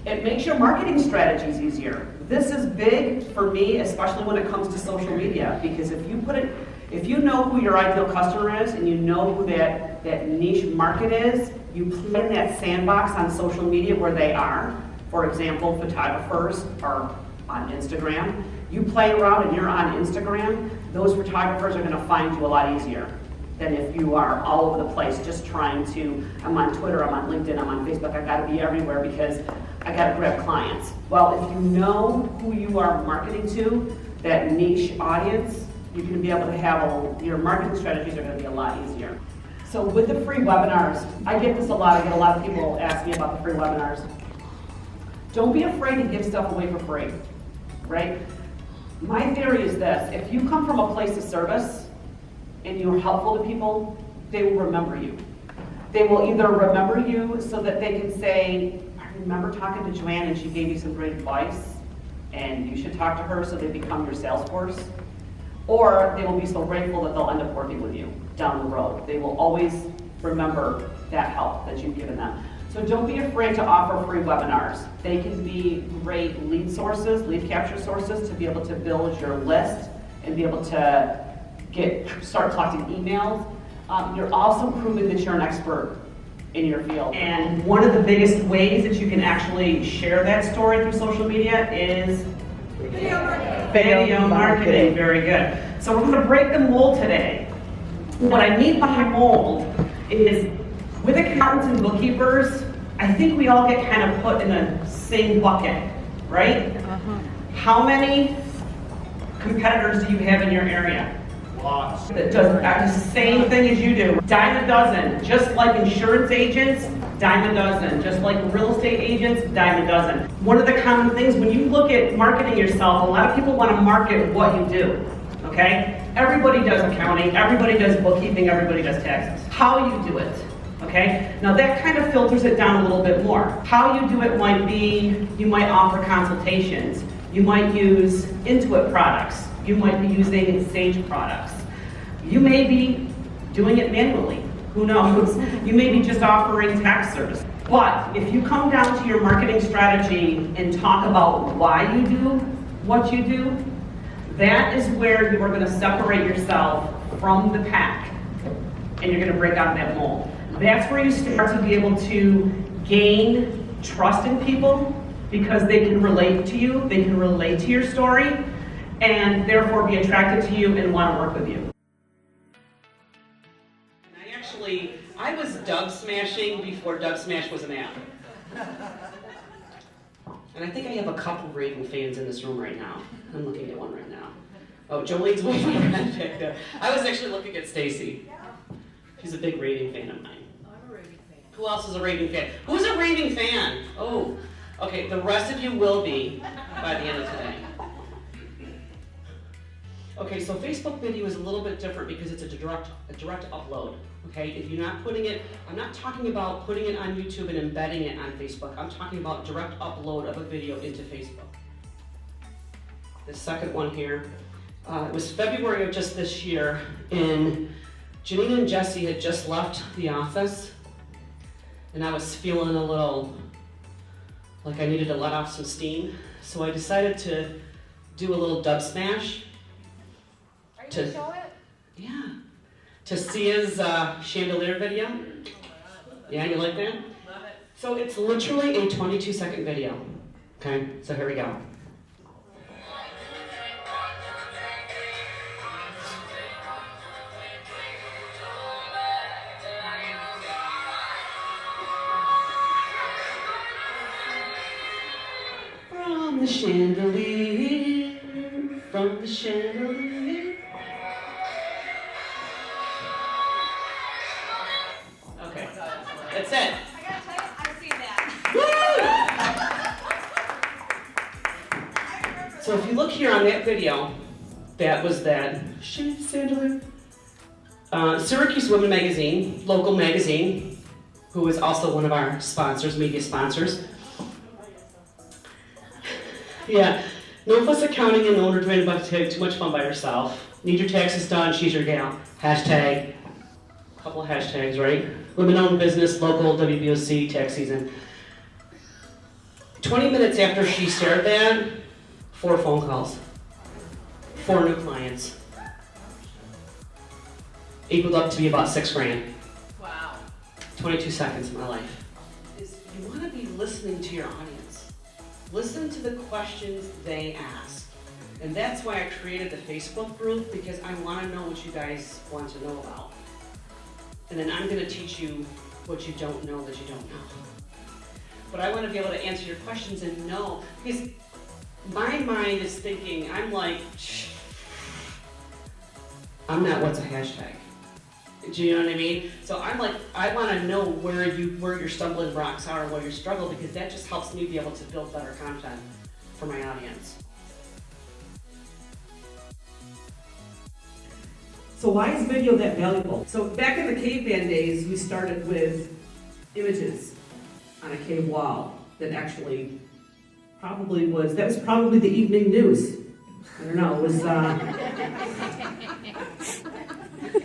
It makes your marketing strategies easier. This is big for me, especially when it comes to social media, because if you know who your ideal customer is and you know who that niche market is, you play in that sandbox on social media where they are. For example, photographers are on Instagram. You play around and you're on Instagram, those photographers are gonna find you a lot easier than if you are all over the place just trying to, I'm on Twitter, I'm on LinkedIn, I'm on Facebook, I gotta be everywhere because I gotta grab clients. Well, if you know who you are marketing to, that niche audience, you're gonna be able to have, your marketing strategies are gonna be a lot easier. So with the free webinars, I get this a lot, I get a lot of people ask me about the free webinars. Don't be afraid to give stuff away for free, right? My theory is this, if you come from a place of service, and you're helpful to people, they will remember you. They will either remember you so that they can say, I remember talking to Joanne and she gave you some great advice and you should talk to her, so they become your sales force. Or they will be so grateful that they'll end up working with you down the road. They will always remember that help that you've given them. So don't be afraid to offer free webinars. They can be great lead sources, lead capture sources to be able to build your list and be able to start collecting emails. You're also proving that you're an expert in your field. And one of the biggest ways that you can actually share that story through social media is video marketing. Video marketing, very good. So we're gonna break the mold today. What I mean by mold is, with accountants and bookkeepers, I think we all get kind of put in the same bucket, right? How many competitors do you have in your area? Lots. That does the same thing as you do. Dime a dozen. Just like insurance agents, dime a dozen. Just like real estate agents, dime a dozen. One of the common things when you look at marketing yourself, a lot of people want to market what you do, okay? Everybody does accounting, everybody does bookkeeping, everybody does taxes. How you do it, okay? Now that kind of filters it down a little bit more. How you do it might be, you might offer consultations. You might use Intuit products. You might be using Sage products. You may be doing it manually. Who knows? You may be just offering tax service. But if you come down to your marketing strategy and talk about why you do what you do, that is where you are going to separate yourself from the pack and you're going to break out that mold. That's where you start to be able to gain trust in people because they can relate to you, they can relate to your story, and therefore be attracted to you and want to work with you. I was Dub Smashing before Dub Smash was an app. And I think I have a couple Raven fans in this room right now. I'm looking at one right now. Oh, Jolene's waving around. I was actually looking at Stacy. She's a big Raven fan of mine. I'm a Raven fan. Who else is a Raven fan? Who's a Raven fan? Oh, okay, the rest of you will be by the end of today. Okay, so Facebook video is a little bit different because it's a direct upload. Okay, if you're not putting it, I'm not talking about putting it on YouTube and embedding it on Facebook. I'm talking about direct upload of a video into Facebook. The second one here, it was February of just this year, and Janine and Jesse had just left the office, and I was feeling a little like I needed to let off some steam. So I decided to do a little dub smash. Are you going to show it? Yeah. To Sia's chandelier video. Yeah, you like that? Love it. So it's literally a 22-second video. Okay, so here we go. From the chandelier, from the chandelier. Okay, that's it. I gotta tell you, I've seen that. Woo! So if you look here on that video, that was that chandelier. Syracuse Women Magazine, local magazine, who is also one of our sponsors, media sponsors. Yeah, no fuss accounting and owner drained about to have too much fun by herself. Need your taxes done, she's your gal. Hashtag, couple of hashtags, right? Women-owned business, local, WBOC, tax season. 20 minutes after she shared that, 4 phone calls, 4 new clients. Equaled up to be about $6,000. Wow. 22 seconds of my life. Is you want to be listening to your audience. Listen to the questions they ask. And that's why I created the Facebook group, because I want to know what you guys want to know about. And then I'm going to teach you what you don't know that you don't know. But I want to be able to answer your questions and know, because my mind is thinking, I'm like, I'm not what's a hashtag. Do you know what I mean? So I'm like, I want to know where your stumbling blocks are, where you struggle, because that just helps me be able to build better content for my audience. So why is video that valuable? So back in the caveman days, we started with images on a cave wall that actually probably was the evening news. I don't know, it was,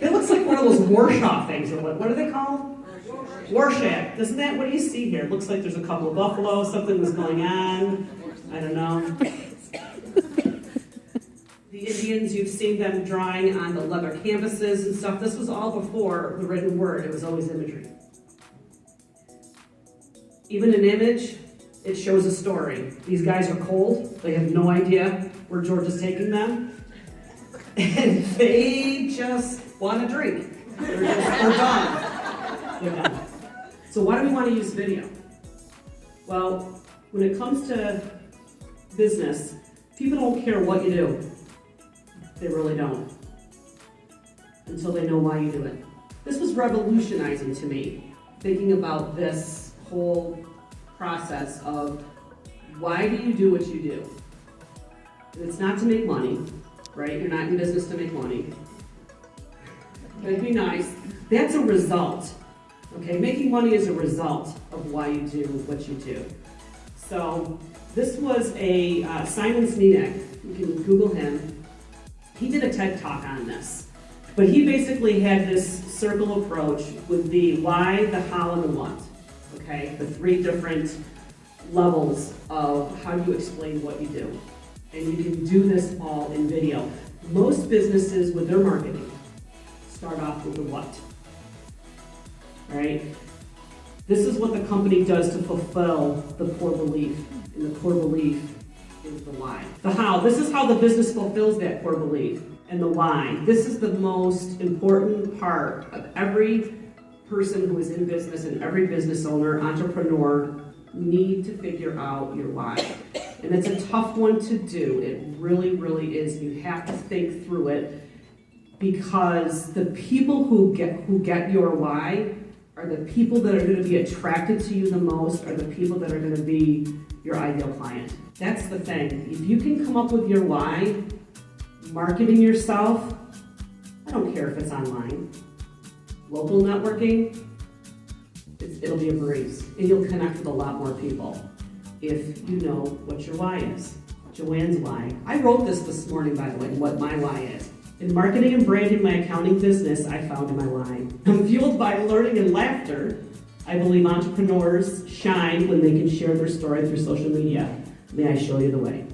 it looks like one of those Warshaw things, or what are they called? Warshak. Isn't that, what do you see here? It looks like there's a couple of buffaloes, something was going on. I don't know. The Indians, you've seen them drawing on the leather canvases and stuff. This was all before the written word. It was always imagery. Even an image, it shows a story. These guys are cold. They have no idea where George is taking them. And they just want a drink. They're done. They're done. So why do we want to use video? Well, when it comes to business, people don't care what you do. They really don't. Until they know why you do it. This was revolutionizing to me, thinking about this whole process of why do you do what you do? And it's not to make money, right? You're not in business to make money. That'd be nice. That's a result, okay? Making money is a result of why you do what you do. So this was a Simon Sinek. You can Google him. He did a TED Talk on this. But he basically had this circle approach with the why, the how, and the what. Okay? The 3 different levels of how you explain what you do. And you can do this all in video. Most businesses with their marketing start off with the what. Right? This is what the company does to fulfill the core belief. And the core belief is the why. The how. This is how the business fulfills that core belief. And the why. This is the most important part of every person who is in business, and every business owner, entrepreneur, need to figure out your why. And it's a tough one to do. It really, really is. You have to think through it, because the people who get your why are the people that are going to be attracted to you the most, are the people that are going to be your ideal client. That's the thing. If you can come up with your why, marketing yourself, I don't care if it's online, local networking, it'll be a breeze. And you'll connect with a lot more people if you know what your why is. Joanne's why. I wrote this morning, by the way, what my why is. In marketing and branding my accounting business, I found my why. I'm fueled by learning and laughter. I believe entrepreneurs shine when they can share their story through social media. May I show you the way?